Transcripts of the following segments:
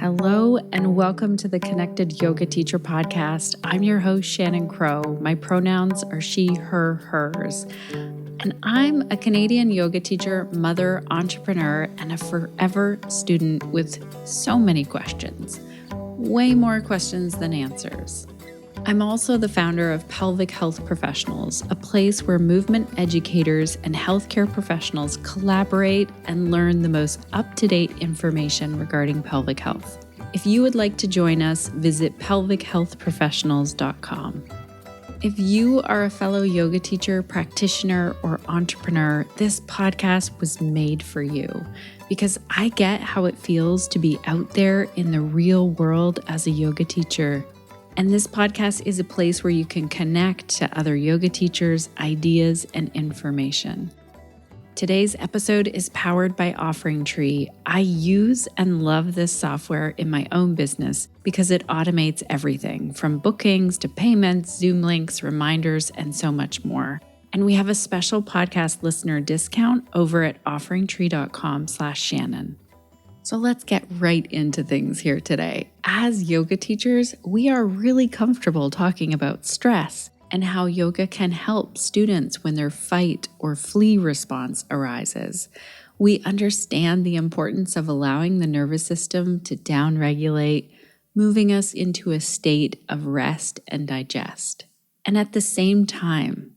Hello and welcome to the Connected Yoga Teacher podcast. I'm your host, Shannon Crow. My pronouns are she, her, hers. And I'm a Canadian yoga teacher, mother, entrepreneur, and a forever student with so many questions. Way more questions than answers. I'm also the founder of Pelvic Health Professionals, a place where movement educators and healthcare professionals collaborate and learn the most up-to-date information regarding pelvic health. If you would like to join us, visit pelvichealthprofessionals.com. If you are a fellow yoga teacher, practitioner, or entrepreneur, this podcast was made for you because I get how it feels to be out there in the real world as a yoga teacher. And this podcast is a place where you can connect to other yoga teachers, ideas, and information. Today's episode is powered by OfferingTree. I use and love this software in my own business because it automates everything from bookings to payments, Zoom links, reminders, and so much more. And we have a special podcast listener discount over at offeringtree.com/Shannon. So let's get right into things here today. As yoga teachers, we are really comfortable talking about stress and how yoga can help students when their fight or flee response arises. We understand the importance of allowing the nervous system to downregulate, moving us into a state of rest and digest. And at the same time,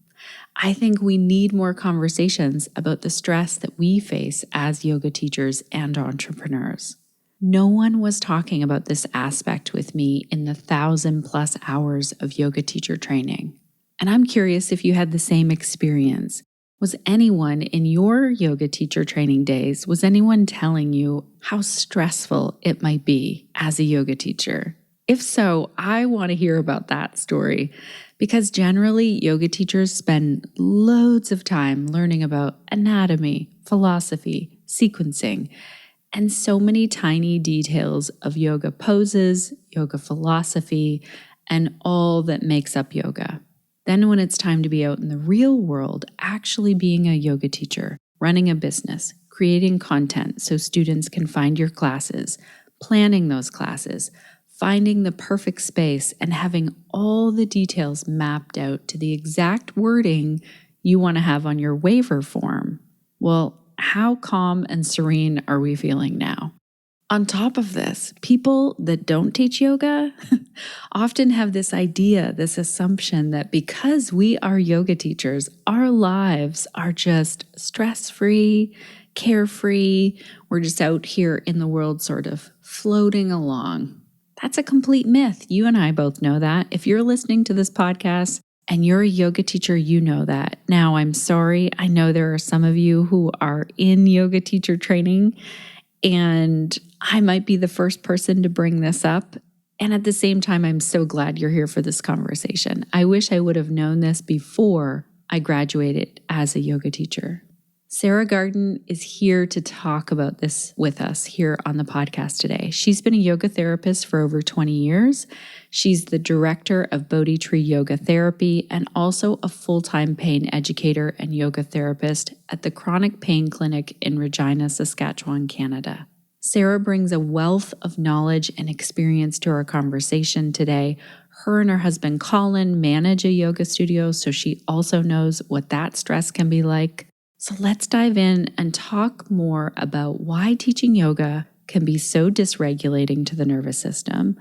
I think we need more conversations about the stress that we face as yoga teachers and entrepreneurs. No one was talking about this aspect with me in the 1,000+ hours of yoga teacher training. And I'm curious if you had the same experience. Was anyone in your yoga teacher training days, was anyone telling you how stressful it might be as a yoga teacher? If so, I want to hear about that story. Because generally, yoga teachers spend loads of time learning about anatomy, philosophy, sequencing, and so many tiny details of yoga poses, yoga philosophy, and all that makes up yoga. Then when it's time to be out in the real world, actually being a yoga teacher, running a business, creating content so students can find your classes, planning those classes, finding the perfect space, and having all the details mapped out to the exact wording you want to have on your waiver form. Well, how calm and serene are we feeling now? On top of this, people that don't teach yoga often have this idea, this assumption that because we are yoga teachers, our lives are just stress-free, carefree. We're just out here in the world sort of floating along. That's a complete myth. You and I both know that. If you're listening to this podcast and you're a yoga teacher, you know that. Now, I'm sorry. I know there are some of you who are in yoga teacher training, and I might be the first person to bring this up. And at the same time, I'm so glad you're here for this conversation. I wish I would have known this before I graduated as a yoga teacher. Sarah Garden is here to talk about this with us here on the podcast today. She's been a yoga therapist for over 20 years. She's the director of Bodhi Yoga Therapy and also a full-time pain educator and yoga therapist at the Chronic Pain Clinic in Regina, Saskatchewan, Canada. Sarah brings a wealth of knowledge and experience to our conversation today. Her and her husband Colin manage a yoga studio, so she also knows what that stress can be like. So let's dive in and talk more about why teaching yoga can be so dysregulating to the nervous system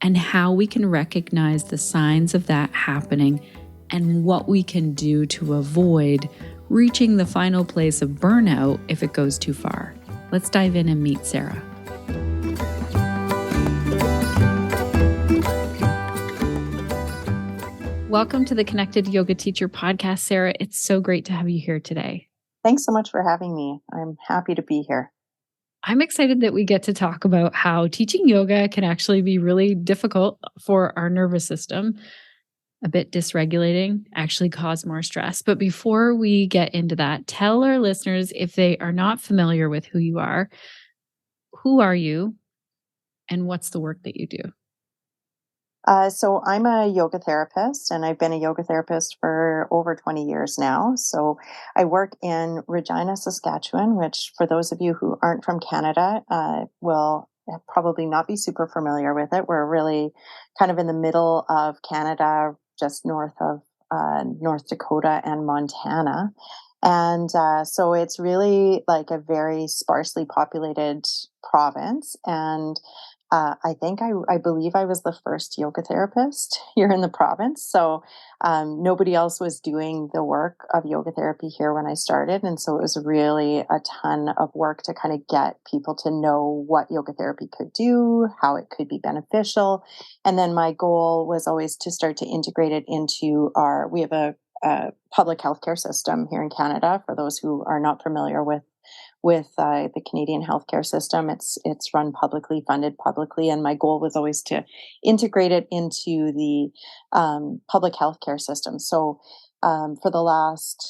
and how we can recognize the signs of that happening and what we can do to avoid reaching the final place of burnout if it goes too far. Let's dive in and meet Sarah. Welcome to the Connected Yoga Teacher podcast, Sarah. It's so great to have you here today. Thanks so much for having me. I'm happy to be here. I'm excited that we get to talk about how teaching yoga can actually be really difficult for our nervous system, a bit dysregulating, actually cause more stress. But before we get into that, tell our listeners, if they are not familiar with who you are you and what's the work that you do? So I'm a yoga therapist, and I've been a yoga therapist for over 20 years now. So I work in Regina, Saskatchewan, which for those of you who aren't from Canada will probably not be super familiar with it. We're really kind of in the middle of Canada, just north of North Dakota and Montana. And so it's really like a very sparsely populated province. And I believe I was the first yoga therapist here in the province. So nobody else was doing the work of yoga therapy here when I started. And so it was really a ton of work to kind of get people to know what yoga therapy could do, how it could be beneficial. And then my goal was always to start to integrate it into we have a public healthcare system here in Canada. For those who are not familiar with the Canadian healthcare system. It's run publicly, funded publicly, and my goal was always to integrate it into the public healthcare system. So for the last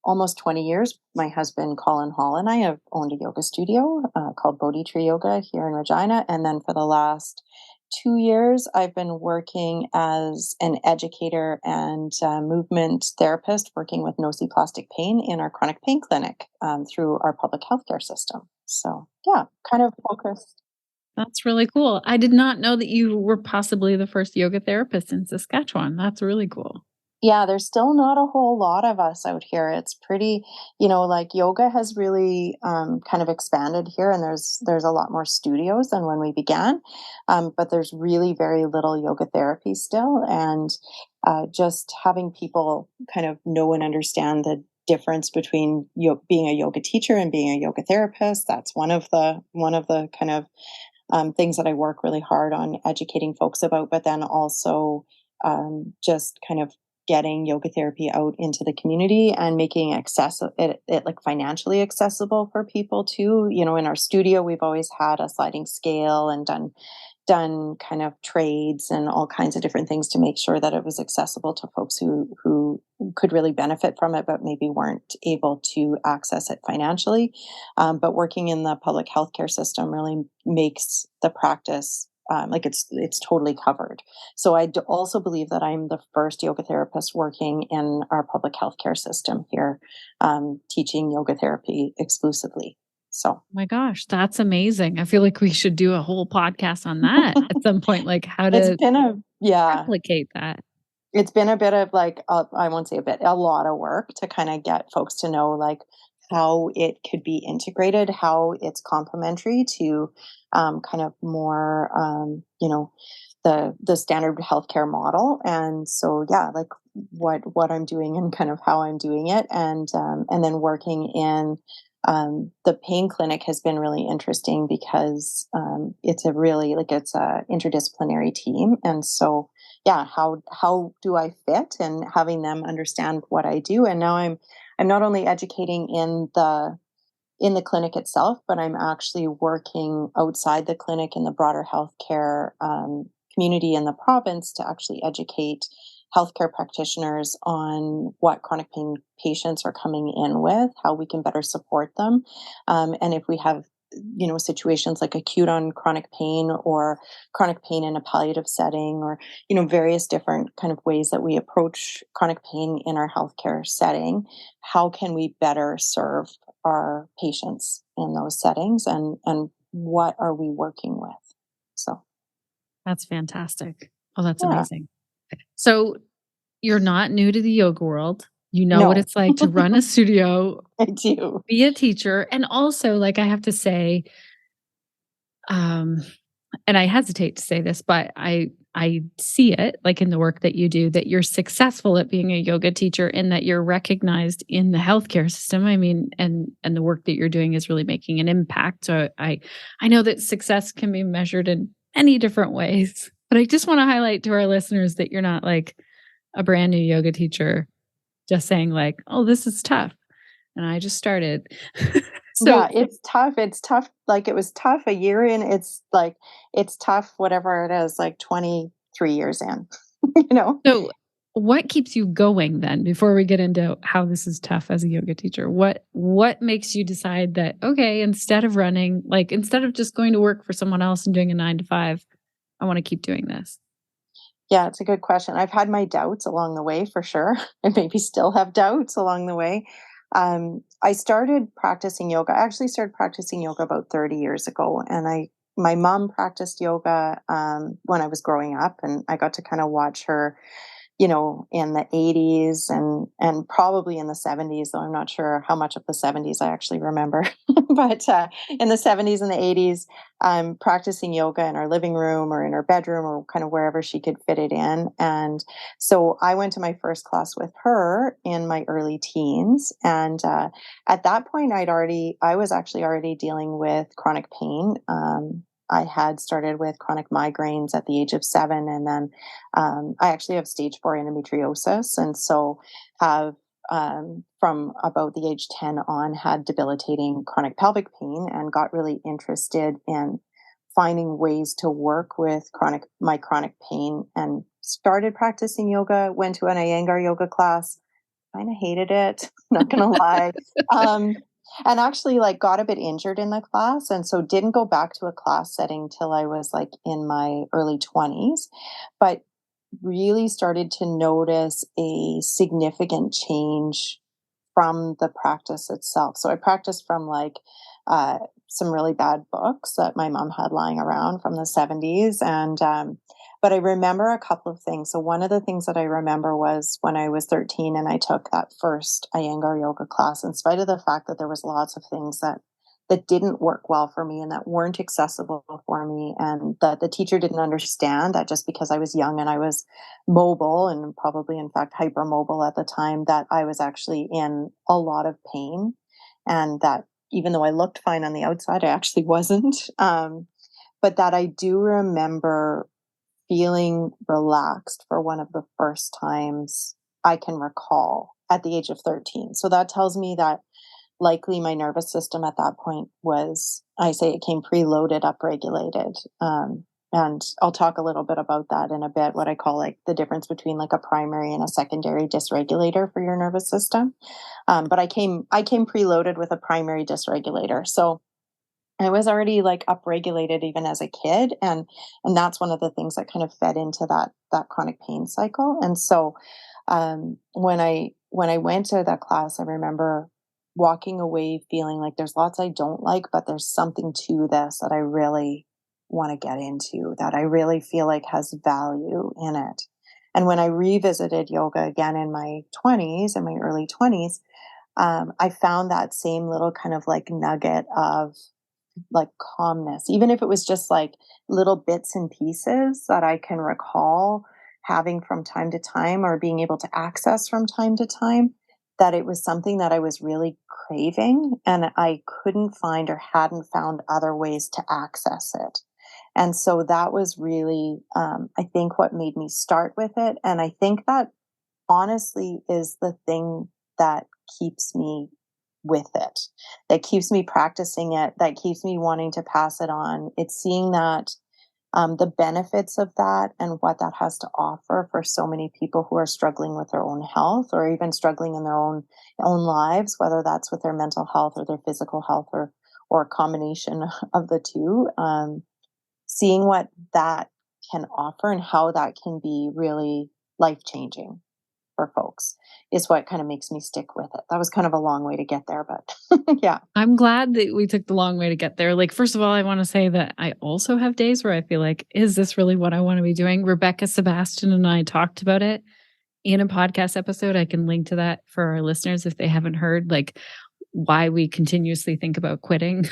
almost 20 years, my husband Colin Hall and I have owned a yoga studio called Bodhi Yoga here in Regina, and then for the last 2 years, I've been working as an educator and movement therapist, working with nociplastic pain in our chronic pain clinic through our public healthcare system. So, yeah, kind of focused. That's really cool. I did not know that you were possibly the first yoga therapist in Saskatchewan. That's really cool. Yeah, there's still not a whole lot of us out here. It's pretty, like yoga has really kind of expanded here, and there's a lot more studios than when we began, but there's really very little yoga therapy still, and just having people kind of know and understand the difference between being a yoga teacher and being a yoga therapist. That's one of the kind of things that I work really hard on educating folks about, but then also just kind of getting yoga therapy out into the community and making it like financially accessible for people too. In our studio, we've always had a sliding scale and done kind of trades and all kinds of different things to make sure that it was accessible to folks who could really benefit from it, but maybe weren't able to access it financially. But working in the public healthcare system really makes the practice like it's totally covered. So also believe that I'm the first yoga therapist working in our public healthcare system here, teaching yoga therapy exclusively. So, Oh my gosh, that's amazing. I feel like we should do a whole podcast on that at some point, like how it's to been yeah, replicate that. it's been a bit of like, I won't say a bit, a lot of work to kind of get folks to know like how it could be integrated, how it's complementary to kind of more, the standard healthcare model. And so, yeah, like what I'm doing and kind of how I'm doing it, and then working in the pain clinic has been really interesting because it's a interdisciplinary team, and so yeah, how do I fit, and having them understand what I do. And now I'm not only educating in the clinic itself, but I'm actually working outside the clinic in the broader healthcare community in the province to actually educate healthcare practitioners on what chronic pain patients are coming in with, how we can better support them, and if we have situations like acute on chronic pain or chronic pain in a palliative setting, or various different kind of ways that we approach chronic pain in our healthcare setting, how can we better serve our patients in those settings, and what are we working with? So, That's fantastic. Oh, that's yeah. amazing. So you're not new to the yoga world. You know what No. it's like to run a studio, I do. be a teacher, and also, like, I have to say, um, and I hesitate to say this, but I see it, like, in the work that you do, that you're successful at being a yoga teacher and that you're recognized in the healthcare system. I mean, and the work that you're doing is really making an impact. So I know that success can be measured in many different ways, but I just wanna highlight to our listeners that you're not, like, a brand new yoga teacher just saying like, "Oh, this is tough, and I just started." So Yeah, it's tough. It's tough. Like it was tough a year in. It's like it's tough, whatever it is, like 23 years in, you know? so what keeps you going then before we get into how this is tough as a yoga teacher? What makes you decide that, okay, instead of running, like instead of just going to work for someone else and doing a 9 to 5, I wanna keep doing this? Yeah, it's a good question. I've had my doubts along the way for sure. I maybe still have doubts along the way. I started practicing yoga. I actually started practicing yoga about 30 years ago, and my mom practiced yoga when I was growing up, and I got to kind of watch her, in the 80s and probably in the 70s, though I'm not sure how much of the 70s I actually remember. But in the 70s and the 80s, practicing yoga in our living room or in our bedroom or kind of wherever she could fit it in. And so I went to my first class with her in my early teens. And at that point, I was actually already dealing with chronic pain. I had started with chronic migraines at the age of 7, and then I actually have stage 4 endometriosis, and so have from about the age 10 on had debilitating chronic pelvic pain, and got really interested in finding ways to work with my chronic pain, and started practicing yoga. Went to an Iyengar yoga class. Kind of hated it, not gonna lie. Um, and actually like got a bit injured in the class, and so didn't go back to a class setting till I was like in my early 20s, but really started to notice a significant change from the practice itself. So I practiced from like some really bad books that my mom had lying around from the 70s. And, but I remember a couple of things. So one of the things that I remember was when I was 13 and I took that first Iyengar yoga class, in spite of the fact that there was lots of things that didn't work well for me and that weren't accessible for me, and that the teacher didn't understand that just because I was young and I was mobile and probably in fact hypermobile at the time, that I was actually in a lot of pain, and that even though I looked fine on the outside, I actually wasn't. But that I do remember feeling relaxed for one of the first times I can recall at the age of 13. So that tells me that likely my nervous system at that point was, I say it came preloaded, upregulated. And I'll talk a little bit about that in a bit, what I call like the difference between like a primary and a secondary dysregulator for your nervous system. But I came preloaded with a primary dysregulator. So I was already like upregulated even as a kid. And that's one of the things that kind of fed into that chronic pain cycle. And so when I went to that class, I remember walking away feeling like there's lots I don't like, but there's something to this that I really want to get into, that I really feel like has value in it. And when I revisited yoga again in my 20s, in my early 20s, I found that same little kind of like nugget of like calmness, even if it was just like little bits and pieces that I can recall having from time to time or being able to access from time to time, that it was something that I was really craving and I couldn't find or hadn't found other ways to access it. And so that was really, I think, what made me start with it. And I think that honestly is the thing that keeps me with it, that keeps me practicing it, that keeps me wanting to pass it on. It's seeing that the benefits of that and what that has to offer for so many people who are struggling with their own health or even struggling in their own lives, whether that's with their mental health or their physical health or a combination of the two. Seeing what that can offer and how that can be really life changing for folks is what kind of makes me stick with it. That was kind of a long way to get there, but yeah. I'm glad that we took the long way to get there. Like, first of all, I want to say that I also have days where I feel like, is this really what I want to be doing? Rebecca Sebastian and I talked about it in a podcast episode. I can link to that for our listeners if they haven't heard, like why we continuously think about quitting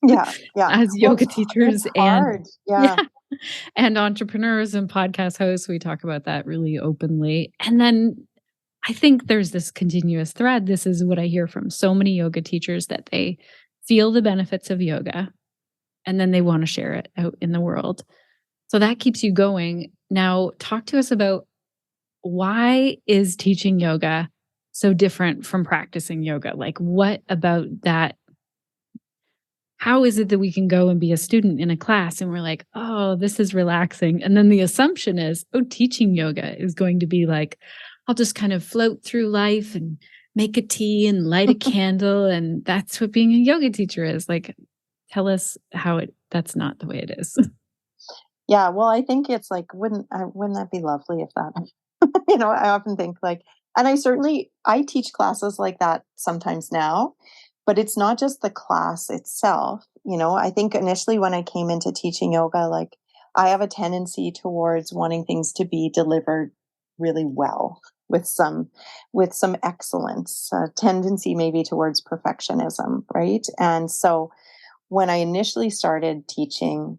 Yeah. Yeah. as Well, yoga teachers it's hard. yeah, Yeah. and entrepreneurs and podcast hosts. We talk about that really openly. And then I think there's this continuous thread. This is what I hear from so many yoga teachers, that they feel the benefits of yoga and then they want to share it out in the world. So that keeps you going. Now, talk to us about, why is teaching yoga so different from practicing yoga? Like, what about that? How is it that we can go and be a student in a class and we're like, oh, this is relaxing? And then the assumption is, oh, teaching yoga is going to be like, I'll just kind of float through life and make a tea and light a candle. And that's what being a yoga teacher is. Like, tell us how that's not the way it is. Yeah. Well, I think it's like, wouldn't that be lovely if that, I often think like, and I teach classes like that sometimes now, but it's not just the class itself. I think initially when I came into teaching yoga, like I have a tendency towards wanting things to be delivered really well with some excellence, a tendency maybe towards perfectionism, right? And so when I initially started teaching,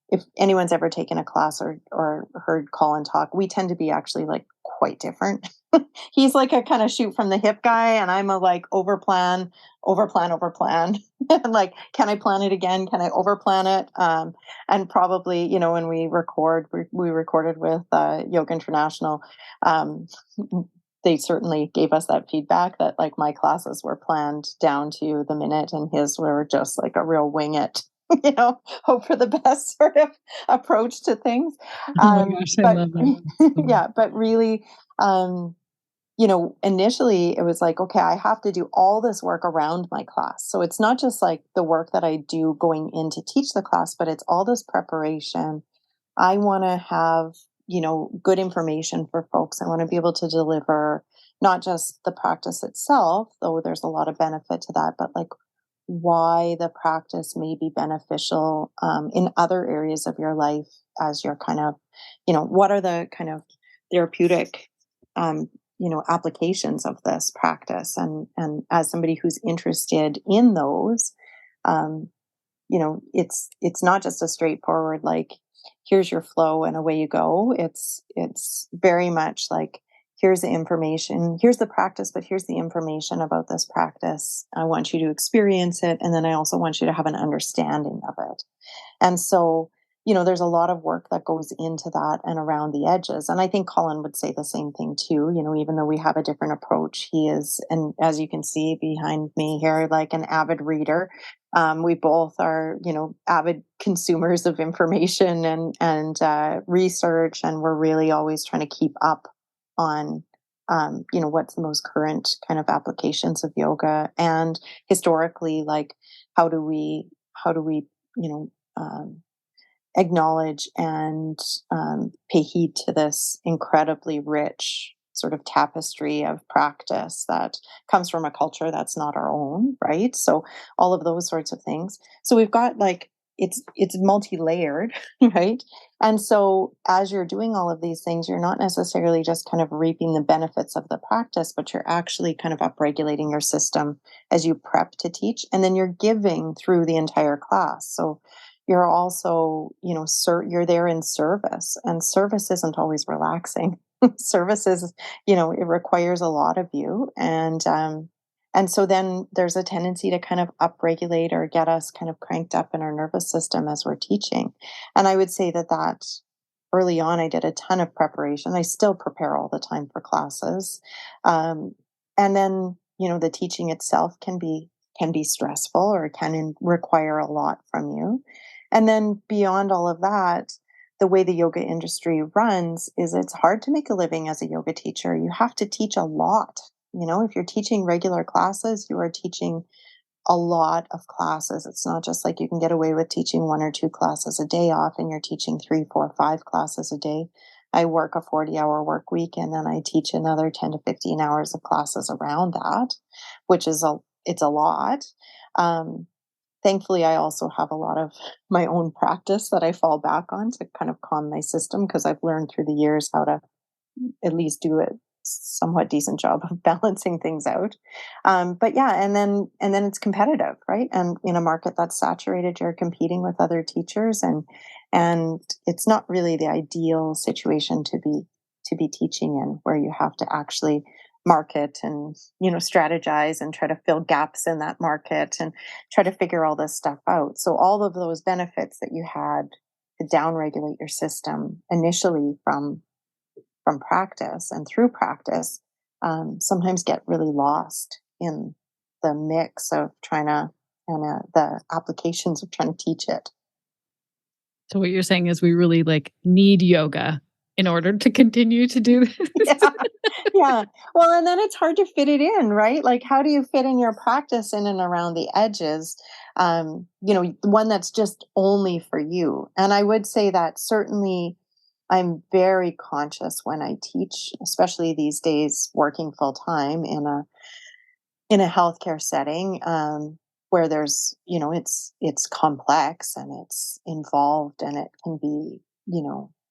if anyone's ever taken a class or heard Colin talk, we tend to be actually like quite different. He's like a kind of shoot from the hip guy, and I'm a like over plan. And like, can I plan it again? Can I over plan it? And probably, when we recorded with Yoga International. Um, they certainly gave us that feedback that like my classes were planned down to the minute and his were just like a real wing it, hope for the best sort of approach to things. Oh my gosh, I But love that. That's funny. yeah, but really, um, initially it was like, okay, I have to do all this work around my class. So it's not just like the work that I do going in to teach the class, but it's all this preparation. I want to have, good information for folks. I want to be able to deliver not just the practice itself, though there's a lot of benefit to that, but like why the practice may be beneficial in other areas of your life as you're kind of, what are the kind of therapeutic, applications of this practice. And as somebody who's interested in those, um, it's not just a straightforward like here's your flow and away you go. It's very much like here's the information, here's the practice, but here's the information about this practice. I want you to experience it, and then I also want you to have an understanding of it. And so, there's a lot of work that goes into that and around the edges. And I think Colin would say the same thing too. Even though we have a different approach, he is, and as you can see behind me here, like an avid reader. We both are, avid consumers of information and research, and we're really always trying to keep up on, what's the most current kind of applications of yoga, and historically, like how do we, you know, um, acknowledge and pay heed to this incredibly rich sort of tapestry of practice that comes from a culture that's not our own, right? So all of those sorts of things. So we've got like it's multi-layered, right? And so as you're doing all of these things, you're not necessarily just kind of reaping the benefits of the practice, but you're actually kind of upregulating your system as you prep to teach, and then you're giving through the entire class. So you're also, you're there in service, and service isn't always relaxing. Service is, it requires a lot of you, and so then there's a tendency to kind of upregulate or get us kind of cranked up in our nervous system as we're teaching. And I would say that early on, I did a ton of preparation. I still prepare all the time for classes, and then the teaching itself can be stressful or require a lot from you. And then beyond all of that, the way the yoga industry runs is it's hard to make a living as a yoga teacher. You have to teach a lot. If you're teaching regular classes, you are teaching a lot of classes. It's not just like you can get away with teaching one or two classes a day. Often you're teaching 3, 4, 5 classes a day. I work a 40-hour work week, and then I teach another 10 to 15 hours of classes around that, which is it's a lot. Um, Thankfully, I also have a lot of my own practice that I fall back on to kind of calm my system, because I've learned through the years how to at least do a somewhat decent job of balancing things out. But yeah, and then it's competitive, right? And in a market that's saturated, you're competing with other teachers, and it's not really the ideal situation to be teaching in, where you have to actually market and strategize and try to fill gaps in that market and try to figure all this stuff out. So all of those benefits that you had to downregulate your system initially from practice and through practice, sometimes get really lost in the mix of trying to and the applications of trying to teach it. So what you're saying is we really like need yoga in order to continue to do this. Yeah. Yeah. Well, and then it's hard to fit it in, right? Like, how do you fit in your practice in and around the edges? One that's just only for you. And I would say that certainly I'm very conscious when I teach, especially these days, working full time in a healthcare setting, where there's, it's complex and it's involved, and it can be,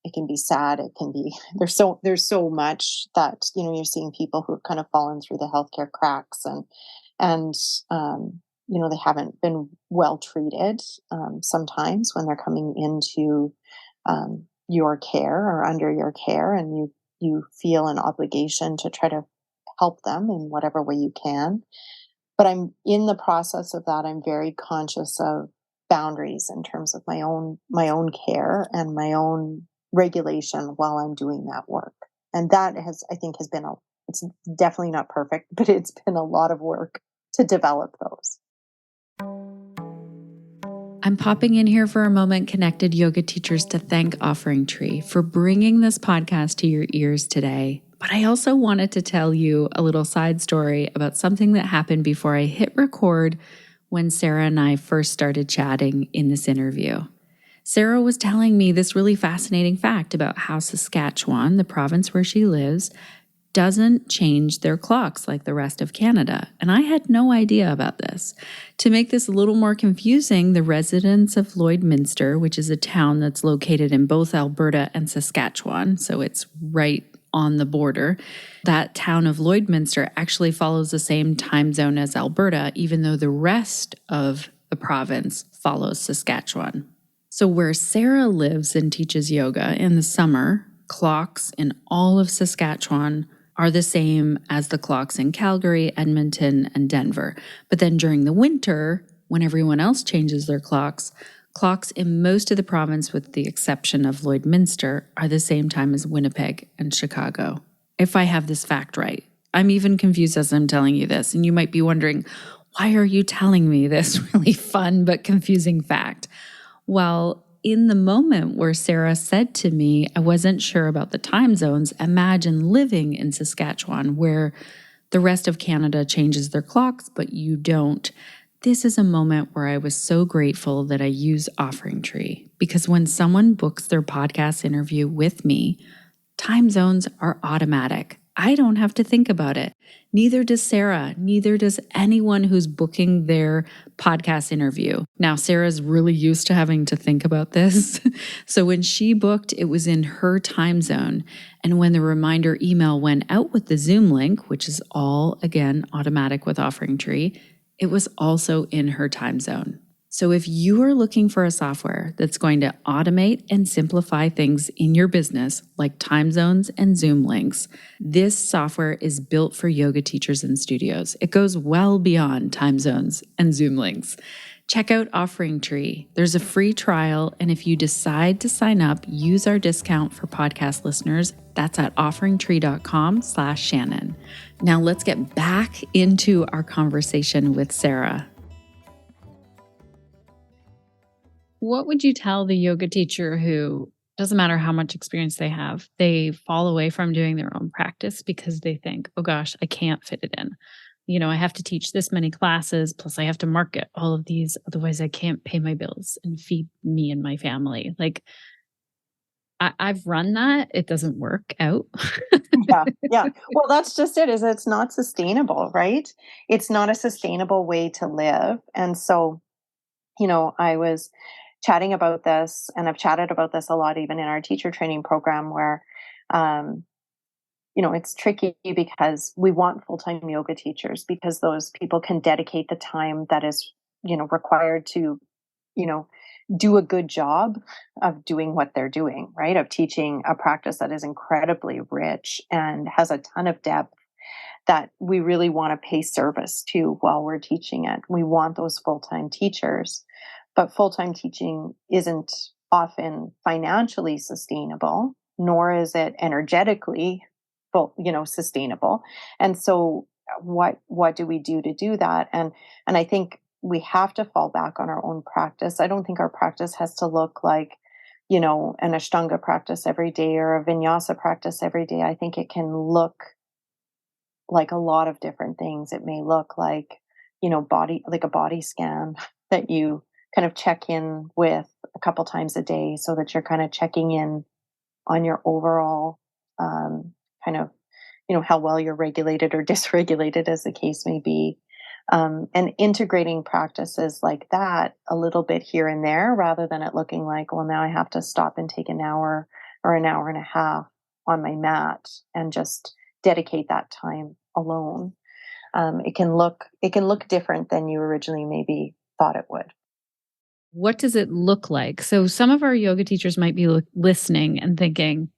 it can be sad. It can be, there's so much that, you're seeing people who've kind of fallen through the healthcare cracks, and, they haven't been well treated, sometimes when they're coming into, your care or under your care, and you feel an obligation to try to help them in whatever way you can. But I'm in the process of that. I'm very conscious of boundaries in terms of my own care and my own regulation while I'm doing that work. And that I think has been it's definitely not perfect, but it's been a lot of work to develop those. I'm popping in here for a moment, connected yoga teachers, to thank OfferingTree for bringing this podcast to your ears today. But I also wanted to tell you a little side story about something that happened before I hit record when Sarah and I first started chatting in this interview. Sarah was telling me this really fascinating fact about how Saskatchewan, the province where she lives, doesn't change their clocks like the rest of Canada. And I had no idea about this. To make this a little more confusing, the residents of Lloydminster, which is a town that's located in both Alberta and Saskatchewan, so it's right on the border, that town of Lloydminster actually follows the same time zone as Alberta, even though the rest of the province follows Saskatchewan. So where Sarah lives and teaches yoga in the summer, clocks in all of Saskatchewan are the same as the clocks in Calgary, Edmonton, and Denver. But then during the winter, when everyone else changes their clocks in most of the province, with the exception of Lloydminster, are the same time as Winnipeg and Chicago. If I have this fact right. I'm even confused as I'm telling you this, and you might be wondering, why are you telling me this really fun but confusing fact? Well, in the moment where Sarah said to me, I wasn't sure about the time zones, imagine living in Saskatchewan where the rest of Canada changes their clocks, but you don't. This is a moment where I was so grateful that I use OfferingTree, because when someone books their podcast interview with me, time zones are automatic. I don't have to think about it. Neither does Sarah. Neither does anyone who's booking their podcast interview. Now, Sarah's really used to having to think about this. So when she booked, it was in her time zone. And when the reminder email went out with the Zoom link, which is all, again, automatic with OfferingTree, it was also in her time zone. So if you are looking for a software that's going to automate and simplify things in your business, like time zones and Zoom links, this software is built for yoga teachers and studios. It goes well beyond time zones and Zoom links. Check out OfferingTree. There's a free trial, and if you decide to sign up, use our discount for podcast listeners. That's at offeringtree.com/Shannon. Now let's get back into our conversation with Sarah. What would you tell the yoga teacher who, doesn't matter how much experience they have, they fall away from doing their own practice because they think, oh gosh, I can't fit it in. I have to teach this many classes, plus I have to market all of these. Otherwise, I can't pay my bills and feed me and my family. Like, I've run that. It doesn't work out. Yeah, yeah. Well, that's just it, is it's not sustainable, right? It's not a sustainable way to live. And so, I was chatting about this, and I've chatted about this a lot even in our teacher training program, where um, it's tricky because we want full-time yoga teachers, because those people can dedicate the time that is, required to, you know, do a good job of doing what they're doing, right? Of teaching a practice that is incredibly rich and has a ton of depth, that we really want to pay service to while we're teaching it. We want those full-time teachers, but full-time teaching isn't often financially sustainable, nor is it energetically sustainable. And so what do we do to do that? And I think we have to fall back on our own practice. I don't think our practice has to look like, an Ashtanga practice every day or a vinyasa practice every day. I think it can look like a lot of different things. It may look like, like a body scan that you kind of check in with a couple times a day, so that you're kind of checking in on your overall kind of, how well you're regulated or dysregulated, as the case may be. And integrating practices like that a little bit here and there rather than it looking like, well, now I have to stop and take an hour or an hour and a half on my mat and just dedicate that time alone. It can look different than you originally maybe thought it would. What does it look like? So some of our yoga teachers might be listening and thinking,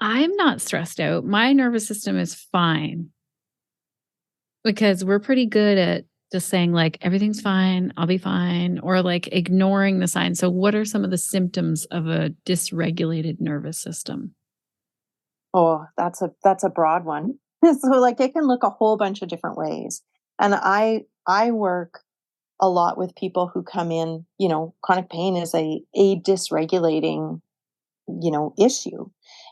I'm not stressed out. My nervous system is fine because we're pretty good at just saying, like, everything's fine, I'll be fine, or like ignoring the signs. So, what are some of the symptoms of a dysregulated nervous system? Oh, that's a broad one. So like it can look a whole bunch of different ways. And I work a lot with people who come in, chronic pain is a dysregulating, issue.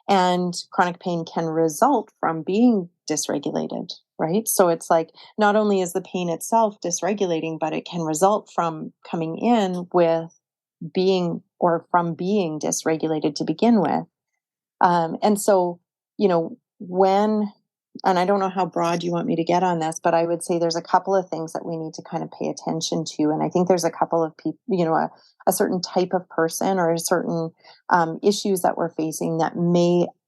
And chronic pain can result from being dysregulated, right? So it's like not only is the pain itself dysregulating, but it can result from coming in with being or from being dysregulated to begin with. And so, when, and I don't know how broad you want me to get on this, but I would say there's a couple of things that we need to kind of pay attention to. And I think there's a couple of people, a certain type of person or a certain issues that we're facing that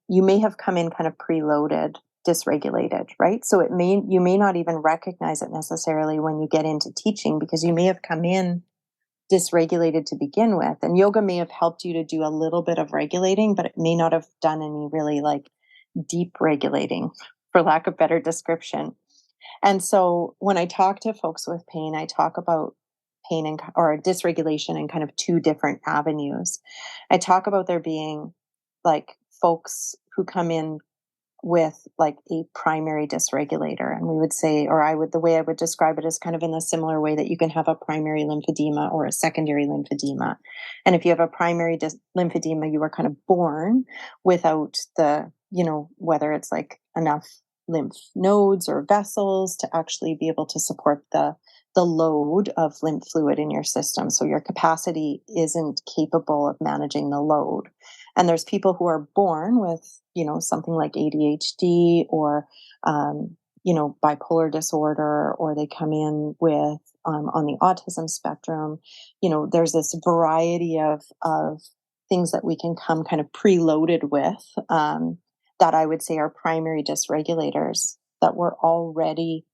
you may have come in kind of preloaded, dysregulated, right? So you may not even recognize it necessarily when you get into teaching because you may have come in dysregulated to begin with. And yoga may have helped you to do a little bit of regulating, but it may not have done any really like deep regulating, for lack of better description. And so when I talk to folks with pain, I talk about pain or dysregulation in kind of two different avenues. I talk about there being like folks who come in with like a primary dysregulator. And we would say, or the way I would describe it is kind of in a similar way that you can have a primary lymphedema or a secondary lymphedema. And if you have a primary lymphedema, you are kind of born without whether it's like enough lymph nodes or vessels to actually be able to support the load of lymph fluid in your system. So your capacity isn't capable of managing the load. And there's people who are born with, something like ADHD or, bipolar disorder, or they come in with on the autism spectrum. There's this variety of things that we can come kind of preloaded with that I would say are primary dysregulators that we're already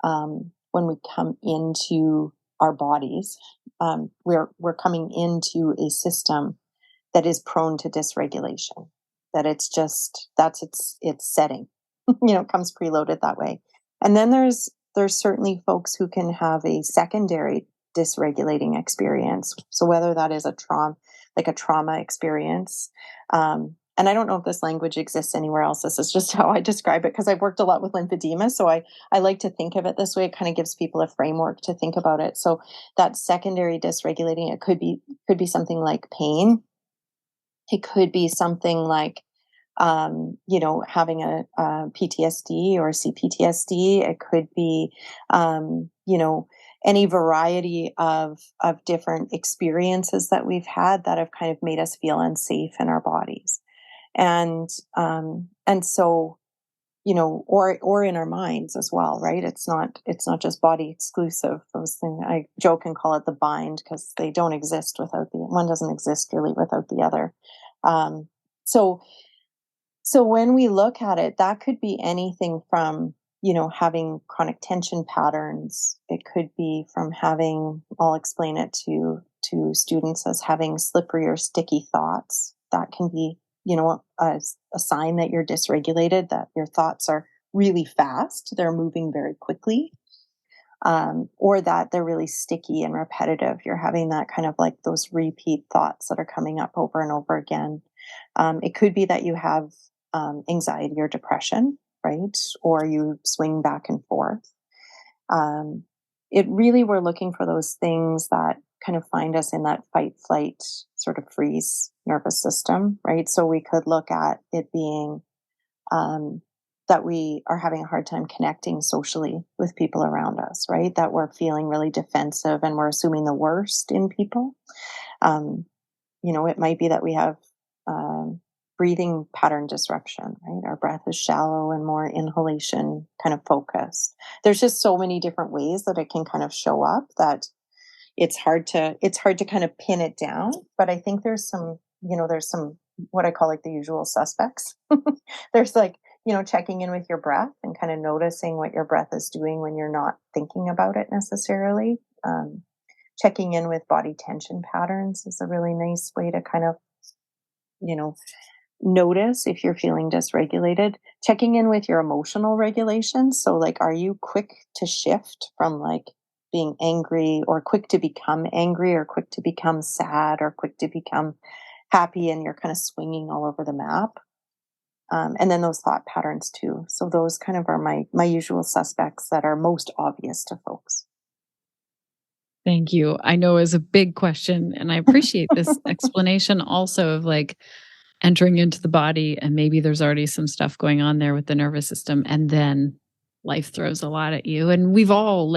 when we come into our bodies, we're coming into a system that is prone to dysregulation. That that's its setting. Comes preloaded that way. And then there's certainly folks who can have a secondary dysregulating experience. So whether that is a trauma experience, and I don't know if this language exists anywhere else. This is just how I describe it because I've worked a lot with lymphedema. So I like to think of it this way. It kind of gives people a framework to think about it. So that secondary dysregulating, it could be something like pain. It could be something like having a PTSD or CPTSD. It could be, any variety of different experiences that we've had that have kind of made us feel unsafe in our bodies, and so or in our minds as well, right? It's not just body exclusive. Those things I joke and call it the bind because they don't exist without the one doesn't exist really without the other. Um, so so when we look at it, that could be anything from, having chronic tension patterns. It could be from having, I'll explain it to students as having slippery or sticky thoughts. That can be, a sign that you're dysregulated, that your thoughts are really fast. They're moving very quickly. Or that they're really sticky and repetitive. You're having that kind of like those repeat thoughts that are coming up over and over again. It could be that you have anxiety or depression, right? Or you swing back and forth. Um, we're looking for those things that kind of find us in that fight, flight, sort of freeze nervous system, right? So we could look at it being um, that we are having a hard time connecting socially with people around us, right? That we're feeling really defensive and we're assuming the worst in people. Um, it might be that we have breathing pattern disruption, right? Our breath is shallow and more inhalation kind of focused. There's just so many different ways that it can kind of show up that it's hard to kind of pin it down. But I think there's some what I call like the usual suspects. There's like, checking in with your breath and kind of noticing what your breath is doing when you're not thinking about it necessarily. Checking in with body tension patterns is a really nice way to kind of, you know, notice if you're feeling dysregulated. Checking in with your emotional regulation. So, like, are you quick to shift from like being angry, or quick to become angry, or quick to become sad, or quick to become happy, and you're kind of swinging all over the map? And then those thought patterns too. So those kind of are my usual suspects that are most obvious to folks. Thank you. I know is a big question, and I appreciate this explanation also of like entering into the body, and maybe there's already some stuff going on there with the nervous system, and then life throws a lot at you. And we've all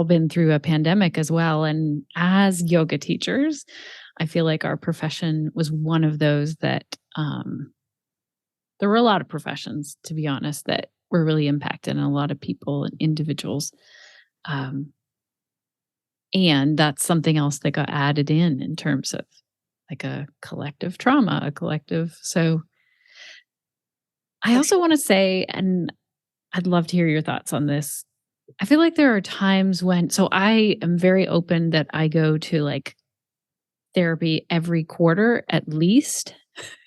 been through a pandemic as well, and as yoga teachers, I feel like our profession was one of those that there were a lot of professions, to be honest, that were really impacted, and a lot of people and individuals. Um, and that's something else that got added in terms of like a collective trauma, a collective. So I For also sure. want to say, and I'd love to hear your thoughts on this. I feel like there are times when, so I am very open that I go to like therapy every quarter at least,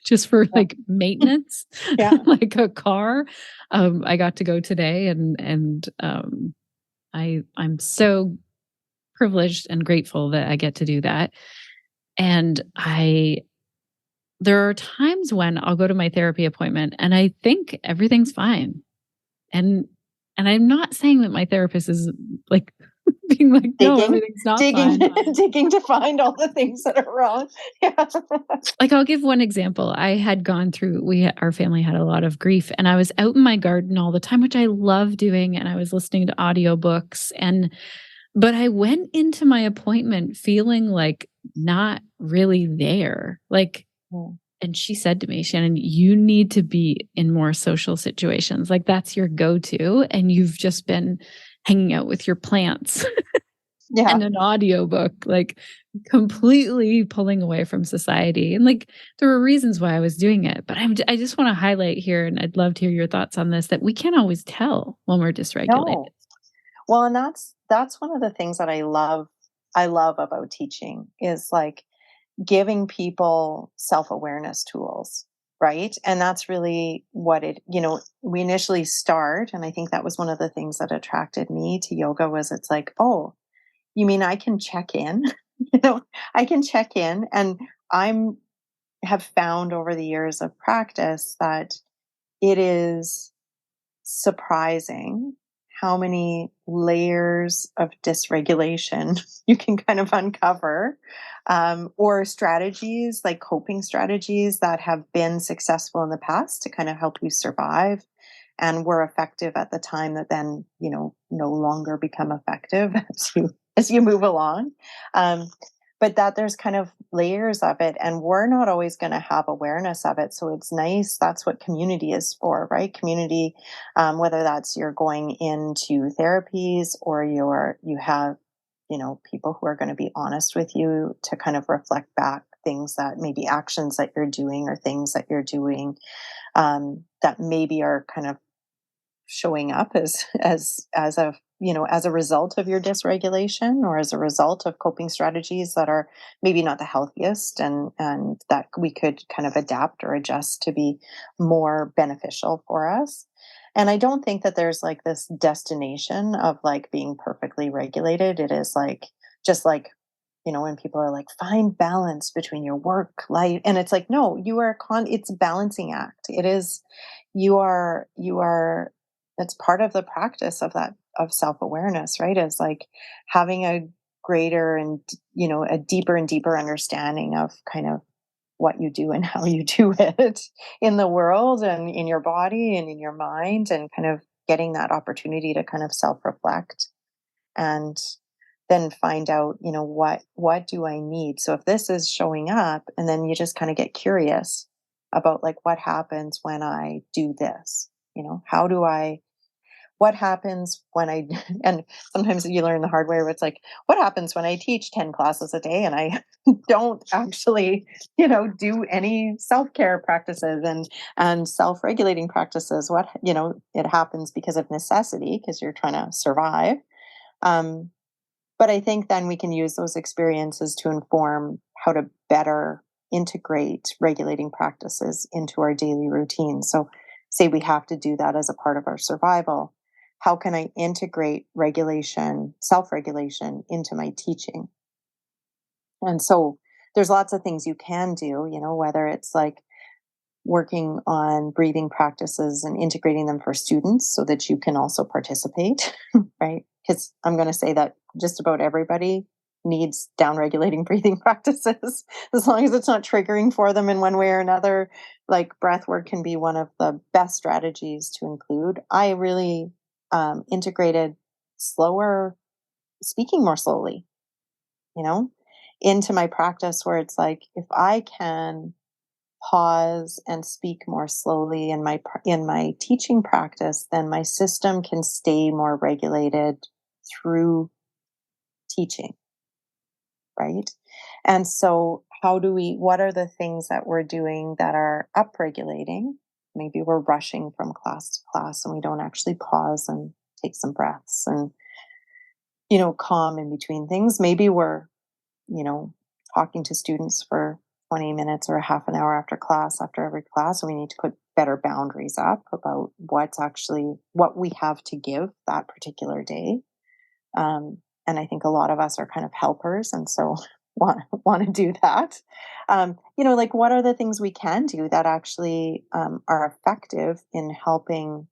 just for Yeah. like maintenance, Yeah. like a car. I got to go today, and I'm so privileged and grateful that I get to do that. And there are times when I'll go to my therapy appointment and I think everything's fine. And and I'm not saying that my therapist is like being like, no, Digging, everything's not digging, fine. digging to find all the things that are wrong. Yeah. Like I'll give one example. I had gone through our family had a lot of grief, and I was out in my garden all the time, which I love doing, and I was listening to audiobooks, and but I went into my appointment feeling like not really there. Like, Mm. and she said to me, Shannon, you need to be in more social situations. Like that's your go-to. And you've just been hanging out with your plants Yeah. and an audiobook, like completely pulling away from society. And like there were reasons why I was doing it. But I just want to highlight here, and I'd love to hear your thoughts on this, that we can't always tell when we're dysregulated. No. Well, and that's one of the things that I love about teaching is like giving people self-awareness tools, right? And that's really what we initially start, and I think that was one of the things that attracted me to yoga was it's like, oh, you mean I can check in? I can check in, and I'm have found over the years of practice that it is surprising how many layers of dysregulation you can kind of uncover, or strategies like coping strategies that have been successful in the past to kind of help you survive and were effective at the time that then no longer become effective as you move along. Um, but that there's kind of layers of it, and we're not always going to have awareness of it, so it's nice. That's what community is for, right? Community, whether that's you're going into therapies or you have people who are going to be honest with you to kind of reflect back things that maybe actions that you're doing or things that you're doing, that maybe are kind of showing up as a result of your dysregulation, or as a result of coping strategies that are maybe not the healthiest, and that we could kind of adapt or adjust to be more beneficial for us. And I don't think that there's like this destination of like being perfectly regulated. It is like, just like, when people are like, find balance between your work life, and it's like, no, it's a balancing act. It is, you are it's part of the practice of that, of self-awareness, right? Is like having a greater and a deeper and deeper understanding of kind of what you do and how you do it in the world and in your body and in your mind, and kind of getting that opportunity to kind of self-reflect and then find out, what do I need? So if this is showing up, and then you just kind of get curious, about like what happens when I do this. What happens when I and sometimes you learn the hard way where it's like, what happens when I teach 10 classes a day and I don't actually, do any self-care practices and self-regulating practices? It happens because of necessity, because you're trying to survive. Um, but I think then we can use those experiences to inform how to better integrate regulating practices into our daily routine. So, say we have to do that as a part of our survival. How can I integrate regulation, self regulation into my teaching? And so, there's lots of things you can do, whether it's like working on breathing practices and integrating them for students so that you can also participate, right? Because I'm going to say that just about everybody needs down regulating breathing practices as long as it's not triggering for them in one way or another. Like breath work can be one of the best strategies to include. I really integrated slower speaking more slowly, you know, into my practice, where it's like if I can pause and speak more slowly in my teaching practice, then my system can stay more regulated through teaching, right? And so what are the things that we're doing that are upregulating? Maybe we're rushing from class to class and we don't actually pause and take some breaths and calm in between things. Maybe we're you know, talking to students for 20 minutes or a half an hour after every class. And we need to put better boundaries up about what we have to give that particular day. And I think a lot of us are kind of helpers. And so want to do that. Like what are the things we can do that actually are effective in helping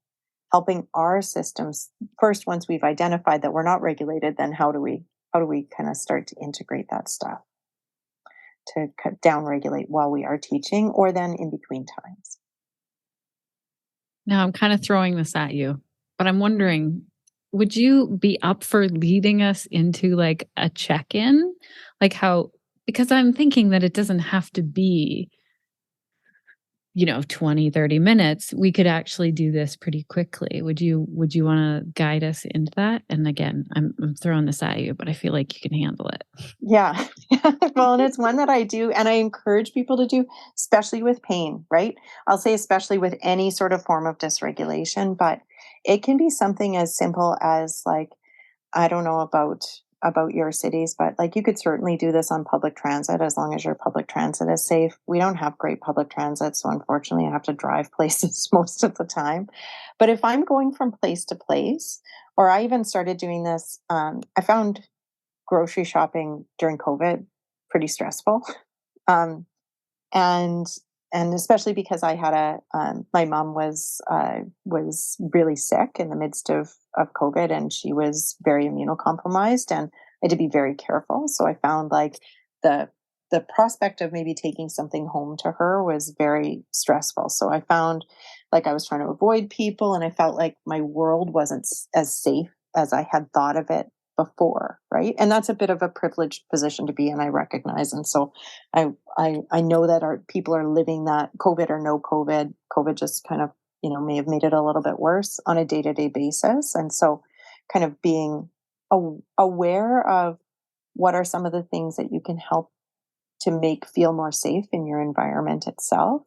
our systems first. Once we've identified that we're not regulated, then how do we kind of start to integrate that stuff to cut down regulate while we are teaching or then in between times? Now I'm kind of throwing this at you, but I'm wondering, would you be up for leading us into like a check-in? Like how, because I'm thinking that it doesn't have to be 20, 30 minutes. We could actually do this pretty quickly. Would you want to guide us into that? And again, I'm throwing this at you, but I feel like you can handle it. Yeah. Well, and it's one that I do and I encourage people to do, especially with pain, right? I'll say especially with any sort of form of dysregulation, but it can be something as simple as like, I don't know about your cities, but like you could certainly do this on public transit as long as your public transit is safe. We don't have great public transit, so unfortunately I have to drive places most of the time. But if I'm going from place to place, or I even started doing this, I found grocery shopping during COVID pretty stressful. Um, and and especially because I had my mom was really sick in the midst of COVID, and she was very immunocompromised, and I had to be very careful. So I found like the the prospect of maybe taking something home to her was very stressful. So I found like I was trying to avoid people, and I felt like my world wasn't as safe as I had thought of it before, right? And that's a bit of a privileged position to be in, I recognize. And so I know that our people are living that, COVID or no COVID. COVID just kind of, may have made it a little bit worse on a day-to-day basis. And so kind of being aware of what are some of the things that you can help to make feel more safe in your environment itself.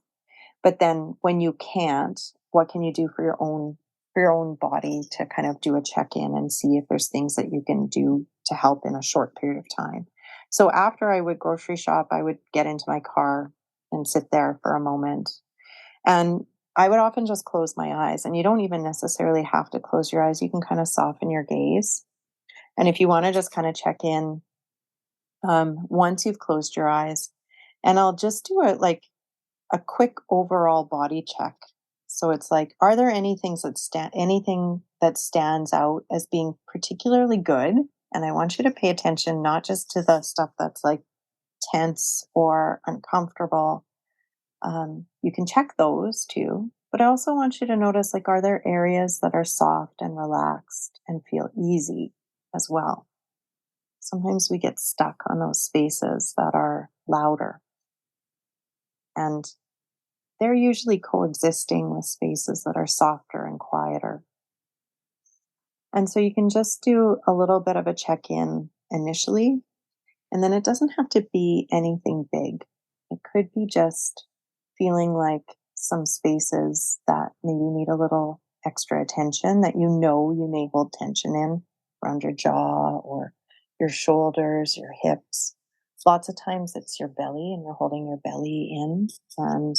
But then when you can't, what can you do for your own body to kind of do a check-in and see if there's things that you can do to help in a short period of time. So after I would grocery shop, I would get into my car and sit there for a moment. And I would often just close my eyes. And you don't even necessarily have to close your eyes. You can kind of soften your gaze. And if you want to just kind of check in once you've closed your eyes, and I'll just do a quick overall body check. So it's like, are there anything that stands out as being particularly good? And I want you to pay attention not just to the stuff that's like tense or uncomfortable. You can check those too, but I also want you to notice like, are there areas that are soft and relaxed and feel easy as well? Sometimes we get stuck on those spaces that are louder, and they're usually coexisting with spaces that are softer and quieter. And so you can just do a little bit of a check-in initially, and then it doesn't have to be anything big. It could be just feeling like some spaces that maybe need a little extra attention that you may hold tension in around your jaw or your shoulders, your hips. Lots of times it's your belly and you're holding your belly in, and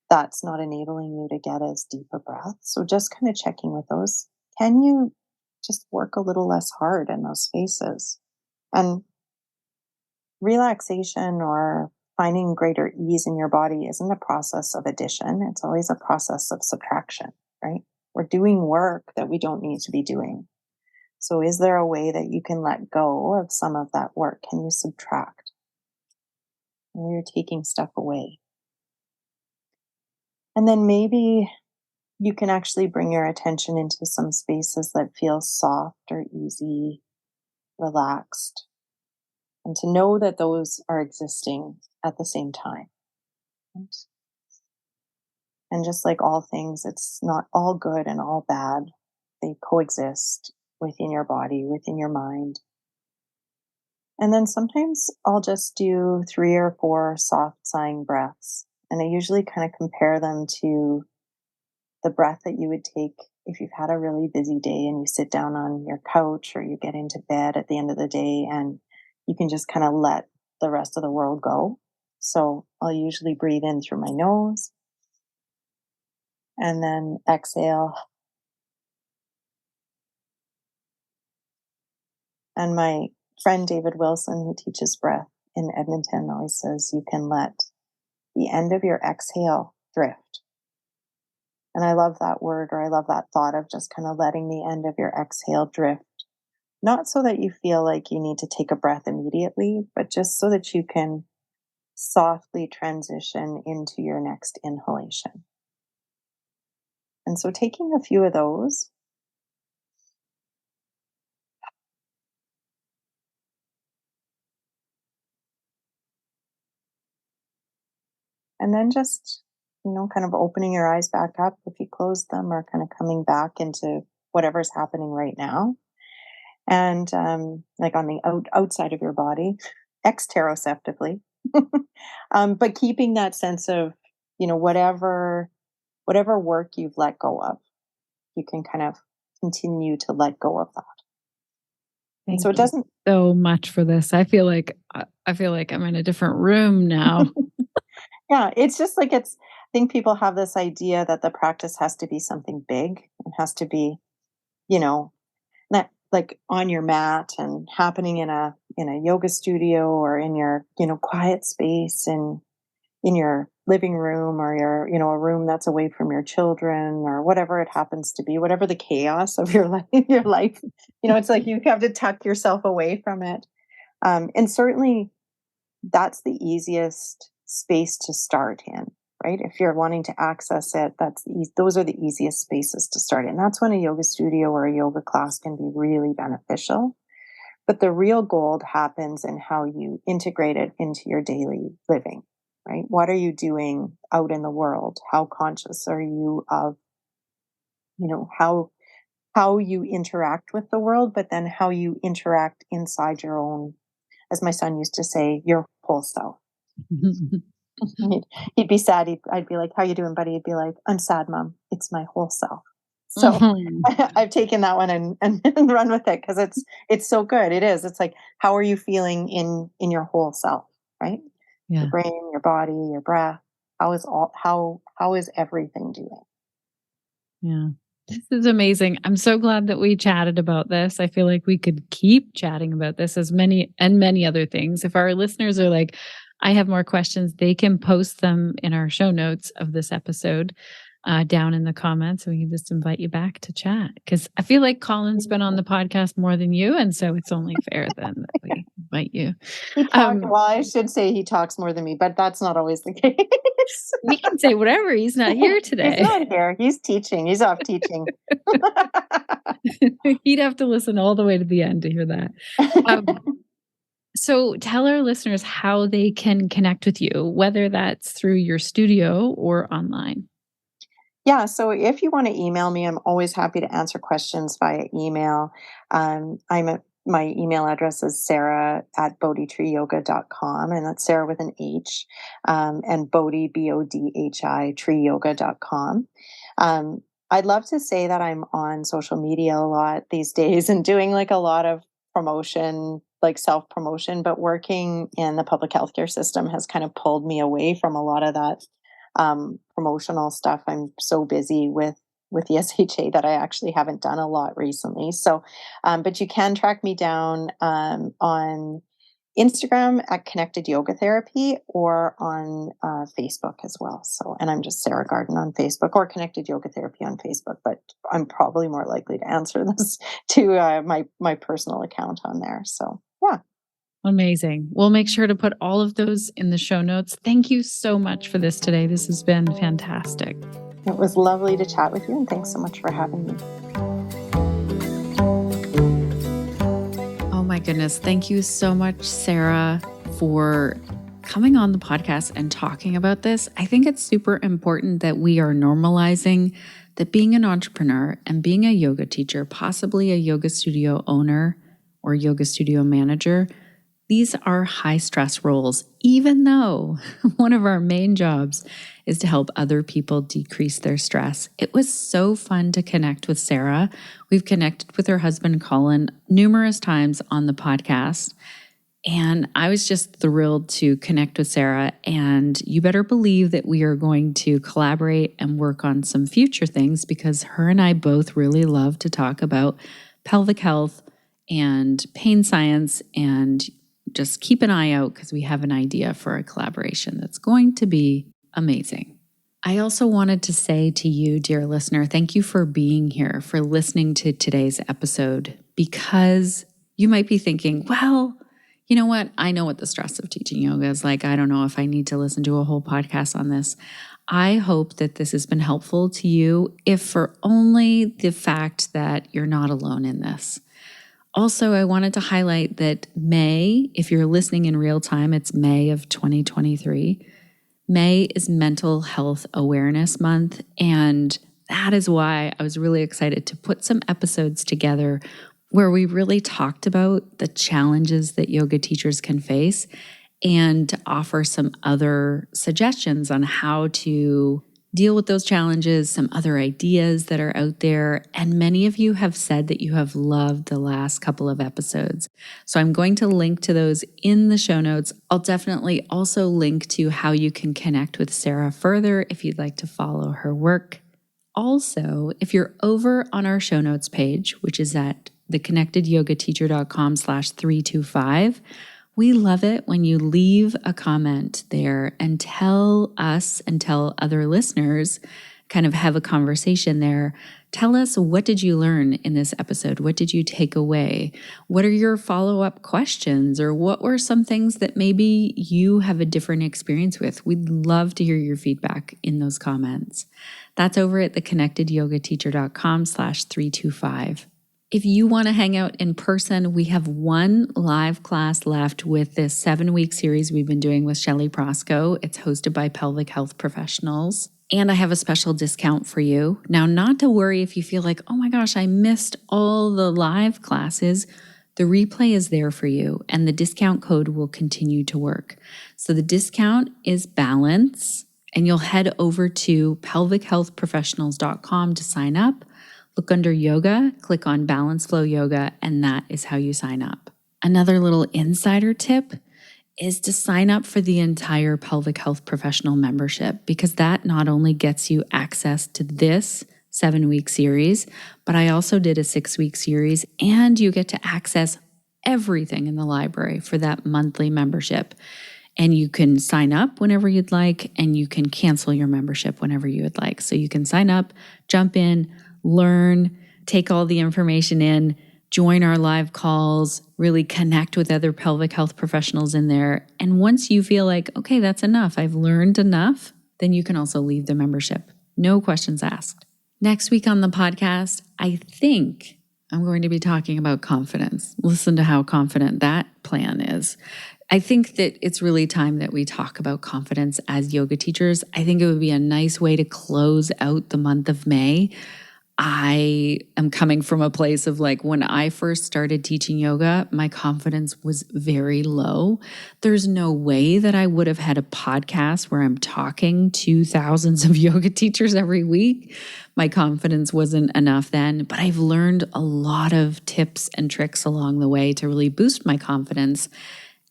that's not enabling you to get as deep a breath. So just kind of checking with those. Can you just work a little less hard in those spaces? And relaxation or finding greater ease in your body isn't a process of addition, it's always a process of subtraction, right? We're doing work that we don't need to be doing. So, is there a way that you can let go of some of that work? Can you subtract? Maybe you're taking stuff away. And then maybe you can actually bring your attention into some spaces that feel soft or easy, relaxed, and to know that those are existing at the same time. Right? And just like all things, it's not all good and all bad. They coexist within your body, within your mind. And then sometimes I'll just do 3 or 4 soft sighing breaths. And I usually kind of compare them to the breath that you would take if you've had a really busy day and you sit down on your couch or you get into bed at the end of the day and you can just kind of let the rest of the world go. So I'll usually breathe in through my nose and then exhale. And my friend David Wilson, who teaches breath in Edmonton, always says you can let the end of your exhale drift. And I love that word, or I love that thought of just kind of letting the end of your exhale drift. Not so that you feel like you need to take a breath immediately, but just so that you can softly transition into your next inhalation. And so taking a few of those, and then just, kind of opening your eyes back up if you close them, or kind of coming back into whatever's happening right now. And like on the outside of your body, exteroceptively, but keeping that sense of, whatever work you've let go of, you can kind of continue to let go of that. And so it Thank you doesn't. so much for this. I feel like I'm in a different room now. Yeah, it's just like I think people have this idea that the practice has to be something big. It has to be, you know, not like on your mat and happening in a yoga studio or in your, quiet space and in your living room or your, a room that's away from your children or whatever it happens to be, whatever the chaos of your life, it's like you have to tuck yourself away from it. And certainly that's the easiest space to start in, right? If you're wanting to access it, those are the easiest spaces to start in. That's when a yoga studio or a yoga class can be really beneficial. But the real gold happens in how you integrate it into your daily living, right? What are you doing out in the world? How conscious are you of, how you interact with the world, but then how you interact inside your own, as my son used to say, your whole self. He'd be sad. I'd be like, "How you doing, buddy?" He'd be like, "I'm sad, Mom. It's my whole self." So Mhm. I've taken that one and run with it because it's so good. It is. It's like, how are you feeling in your whole self, right? Your Yeah. brain, your body, your breath. How is everything doing? Yeah. This is amazing. I'm so glad that we chatted about this. I feel like we could keep chatting about this as many other things. If our listeners are like, I have more questions, they can post them in our show notes of this episode down in the comments. And we can just invite you back to chat. Because I feel like Colin's been on the podcast more than you. And so it's only fair then that we invite you. Well, I should say he talks more than me, but that's not always the case. We can say whatever. He's not here He's today. not here. He's teaching. He's off teaching. He'd have to listen all the way to the end to hear that. So tell our listeners how they can connect with you, whether that's through your studio or online. Yeah, so if you want to email me, I'm always happy to answer questions via email. My email address is sarah@bodhitreeyoga.com, and that's Sarah with an H, and Bodhi, Bodhi, treeyoga.com. I'd love to say that I'm on social media a lot these days and doing like a lot of promotion, like self promotion, but working in the public healthcare system has kind of pulled me away from a lot of that promotional stuff. I'm so busy with the SHA that I actually haven't done a lot recently. So, but you can track me down on Instagram at Connected Yoga Therapy or on Facebook as well. So, and I'm just Sarah Garden on Facebook or Connected Yoga Therapy on Facebook. But I'm probably more likely to answer this to my personal account on there. So, yeah. Amazing. We'll make sure to put all of those in the show notes. Thank you so much for this today. This has been fantastic. It was lovely to chat with you, and thanks so much for having me. Oh my goodness. Thank you so much, Sarah, for coming on the podcast and talking about this. I think it's super important that we are normalizing that being an entrepreneur and being a yoga teacher, possibly a yoga studio owner or yoga studio manager, these are high stress roles, even though one of our main jobs is to help other people decrease their stress. It was so fun to connect with Sarah. We've connected with her husband, Colin, numerous times on the podcast. And I was just thrilled to connect with Sarah. And you better believe that we are going to collaborate and work on some future things because her and I both really love to talk about pelvic health and pain science, and just keep an eye out because we have an idea for a collaboration that's going to be amazing. I also wanted to say to you, dear listener, thank you for being here, for listening to today's episode, because you might be thinking, well, you know what? I know what the stress of teaching yoga is like. I don't know if I need to listen to a whole podcast on this. I hope that this has been helpful to you, if for only the fact that you're not alone in this. Also, I wanted to highlight that May, if you're listening in real time, it's May of 2023. May is Mental Health Awareness Month, and that is why I was really excited to put some episodes together where we really talked about the challenges that yoga teachers can face and to offer some other suggestions on how to deal with those challenges, some other ideas that are out there. And many of you have said that you have loved the last couple of episodes. So I'm going to link to those in the show notes. I'll definitely also link to how you can connect with Sarah further if you'd like to follow her work. Also, if you're over on our show notes page, which is at theconnectedyogateacher.com/325, we love it when you leave a comment there and tell us and tell other listeners, kind of have a conversation there. Tell us, what did you learn in this episode? What did you take away? What are your follow-up questions? Or what were some things that maybe you have a different experience with? We'd love to hear your feedback in those comments. That's over at theconnectedyogateacher.com/325. If you want to hang out in person, we have one live class left with this 7-week series we've been doing with Shelley Prosco. It's hosted by pelvic health professionals. And I have a special discount for you. Now, not to worry if you feel like, oh my gosh, I missed all the live classes. The replay is there for you, and the discount code will continue to work. So the discount is BALANCE, and you'll head over to pelvichealthprofessionals.com to sign up. Look under yoga, click on Balance Flow Yoga, and that is how you sign up. Another little insider tip is to sign up for the entire Pelvic Health Professional membership, because that not only gets you access to this 7-week series, but I also did a 6-week series, and you get to access everything in the library for that monthly membership. And you can sign up whenever you'd like, and you can cancel your membership whenever you would like. So you can sign up, jump in, learn, take all the information in, join our live calls, really connect with other pelvic health professionals in there. And once you feel like, okay, that's enough, I've learned enough, then you can also leave the membership. No questions asked. Next week on the podcast, I think I'm going to be talking about confidence. Listen to how confident that plan is. I think that it's really time that we talk about confidence as yoga teachers. I think it would be a nice way to close out the month of May. I am coming from a place of like when I first started teaching yoga, my confidence was very low. There's no way that I would have had a podcast where I'm talking to thousands of yoga teachers every week. My confidence wasn't enough then, but I've learned a lot of tips and tricks along the way to really boost my confidence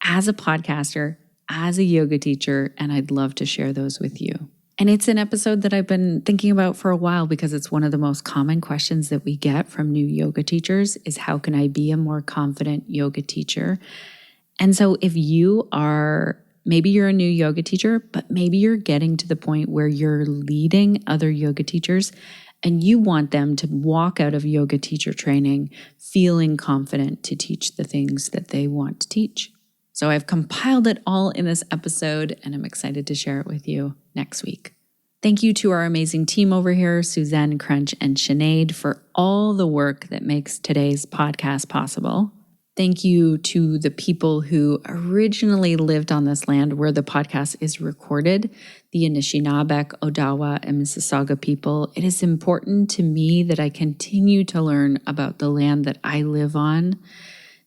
as a podcaster, as a yoga teacher, and I'd love to share those with you. And it's an episode that I've been thinking about for a while because it's one of the most common questions that we get from new yoga teachers is how can I be a more confident yoga teacher? And so if you are, maybe you're a new yoga teacher, but maybe you're getting to the point where you're leading other yoga teachers and you want them to walk out of yoga teacher training feeling confident to teach the things that they want to teach. So I've compiled it all in this episode and I'm excited to share it with you next week. Thank you to our amazing team over here, Suzanne, Crunch, and Sinead, for all the work that makes today's podcast possible. Thank you to the people who originally lived on this land where the podcast is recorded, the Anishinaabe, Odawa, and Mississauga people. It is important to me that I continue to learn about the land that I live on,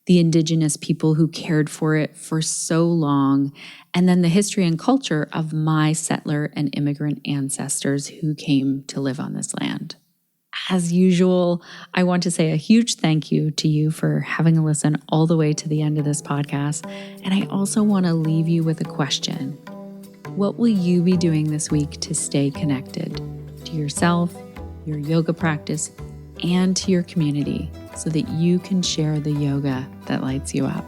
the Indigenous people who cared for it for so long, and then the history and culture of my settler and immigrant ancestors who came to live on this land. As usual, I want to say a huge thank you to you for having a listen all the way to the end of this podcast. And I also want to leave you with a question. What will you be doing this week to stay connected to yourself, your yoga practice, and to your community so that you can share the yoga that lights you up?